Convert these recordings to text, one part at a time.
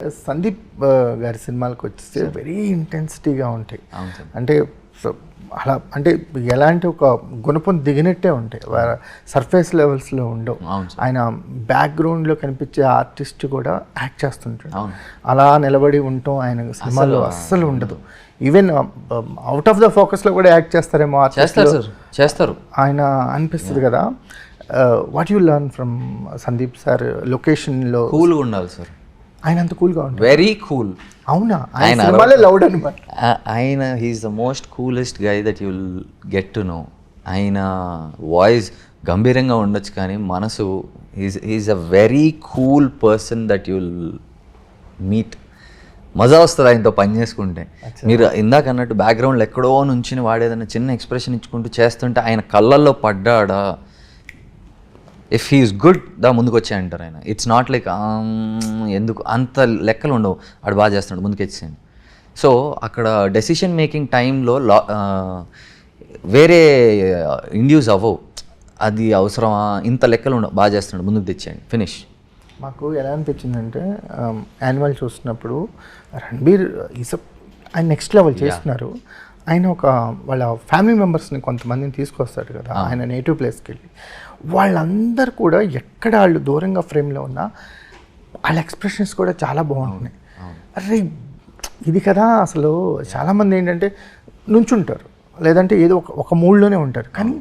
సందీప్ గారి సినిమాలకు వచ్చేస్తే వెరీ ఇంటెన్సిటీగా ఉంటాయి. అంటే అలా అంటే ఎలాంటి ఒక గుణపం దిగినట్టే ఉంటాయి, సర్ఫేస్ లెవెల్స్లో ఉండవు. ఆయన బ్యాక్గ్రౌండ్లో కనిపించే ఆర్టిస్ట్ కూడా యాక్ట్ చేస్తుంటాడు, అలా నిలబడి ఉండటం ఆయన సినిమాలో అస్సలు ఉండదు. ఈవెన్ అవుట్ ఆఫ్ ద ఫోకస్లో కూడా యాక్ట్ చేస్తారేమో చేస్తారు ఆయన అనిపిస్తుంది కదా. What you learn from Sandeep sir? లొకేషన్లో కూల్గా ఉండాలి సార్, ఆయన అంత కూల్గా ఉంటాడు, వెరీ కూల్. అవునా? ఆయన సినిమాలే లౌడ్ అనమాట. ఆయన he's the most coolest guy that you will get to know. ఆయన వాయిస్ గంభీరంగా ఉండొచ్చు కానీ మనసు he's a very cool person that you will meet. మజా వస్తుంది ఆయనతో పని చేసుకుంటే. మీరు ఇందాక అన్నట్టు బ్యాక్గ్రౌండ్లో ఎక్కడో నుంచి వాడేదన్నా చిన్న ఎక్స్ప్రెషన్ ఇచ్చుకుంటూ చేస్తుంటే ఆయన కళ్ళల్లో పడ్డాడా, ఇఫ్ హీఈస్ గుడ్ దా ముందుకు వచ్చే అంటారు ఆయన. ఇట్స్ నాట్ లైక్ ఎందుకు అంత లెక్కలు ఉండవు, ఆడు బాగా చేస్తున్నాడు ముందుకు వచ్చేయండి. సో అక్కడ డెసిషన్ మేకింగ్ టైంలో వేరే ఇండ్యూస్ అవ్వవు, అది అవసరమా, ఇంత లెక్కలు ఉండవు, బాగా చేస్తున్నాడు ముందుకు తెచ్చేయండి, ఫినిష్. మాకు ఎలా అనిపించిందంటే యానిమల్ చూసినప్పుడు రణబీర్ ఆయన నెక్స్ట్ లెవెల్ చేస్తున్నారు. ఆయన ఒక వాళ్ళ ఫ్యామిలీ మెంబర్స్ని కొంతమందిని తీసుకొస్తాడు కదా ఆయన నేటివ్ ప్లేస్కి వెళ్ళి. వాళ్ళందరూ కూడా ఎక్కడ వాళ్ళు దూరంగా ఫ్రేమ్లో ఉన్నా వాళ్ళ ఎక్స్ప్రెషన్స్ కూడా చాలా బాగుంటున్నాయి. అరే ఇది కదా అసలు చాలామంది ఏంటంటే నుంచుంటారు, లేదంటే ఏదో ఒక మూడ్లోనే ఉంటారు, కానీ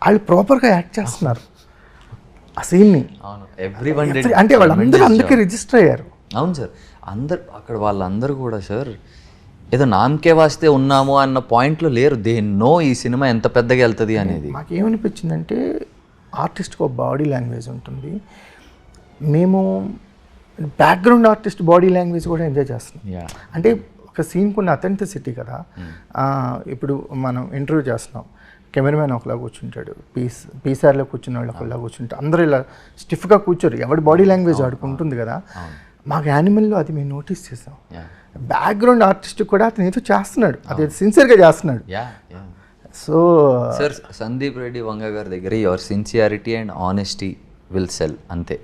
వాళ్ళు ప్రాపర్గా యాక్ట్ చేస్తున్నారు ఆ సీన్ని. అంటే వాళ్ళందరూ అందుకే రిజిస్టర్ అయ్యారు. అవును సార్, అందరు అక్కడ వాళ్ళందరూ కూడా సార్ ఏదో నామకే వాస్తే ఉన్నాము అన్న పాయింట్లో లేరు. దే నో ఈ సినిమా ఎంత పెద్దగా వెళ్తుంది అనేది. మాకేమనిపించిందంటే ఆర్టిస్ట్కి ఒక బాడీ లాంగ్వేజ్ ఉంటుంది, మేము బ్యాక్గ్రౌండ్ ఆర్టిస్ట్ బాడీ లాంగ్వేజ్ కూడా ఎంజాయ్ చేస్తున్నాం. అంటే ఒక సీన్కి ఉన్న అథెంటిసిటీ కదా. ఇప్పుడు మనం ఇంటర్వ్యూ చేస్తున్నాం, కెమెరామెన్ ఒకలా కూర్చుంటాడు, పీసార్లో కూర్చున్న వాళ్ళు ఒకలా కూర్చుంటారు, అందరూ ఇలా స్టిఫ్గా కూర్చోరు, ఎవరి బాడీ లాంగ్వేజ్ ఆడుకుంటుంది కదా. మాకు యానిమల్లో అది మేము నోటీస్ చేసాం. బ్యాక్గ్రౌండ్ ఆర్టిస్ట్ కూడా అతను ఏదో చేస్తున్నాడు, అది సిన్సియర్గా చేస్తున్నాడు. సో సార్ సందీప్ రెడ్డి వంగ గారి దగ్గర your sincerity and honesty will sell, అంతే.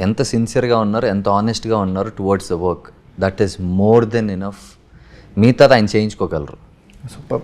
ఎంత సిన్సియర్గా ఉన్నారు, ఎంత ఆనెస్ట్గా ఉన్నారు towards the work, that is more than enough. మిగతాది ఆయన చేయించుకోగలరు. సూపర్.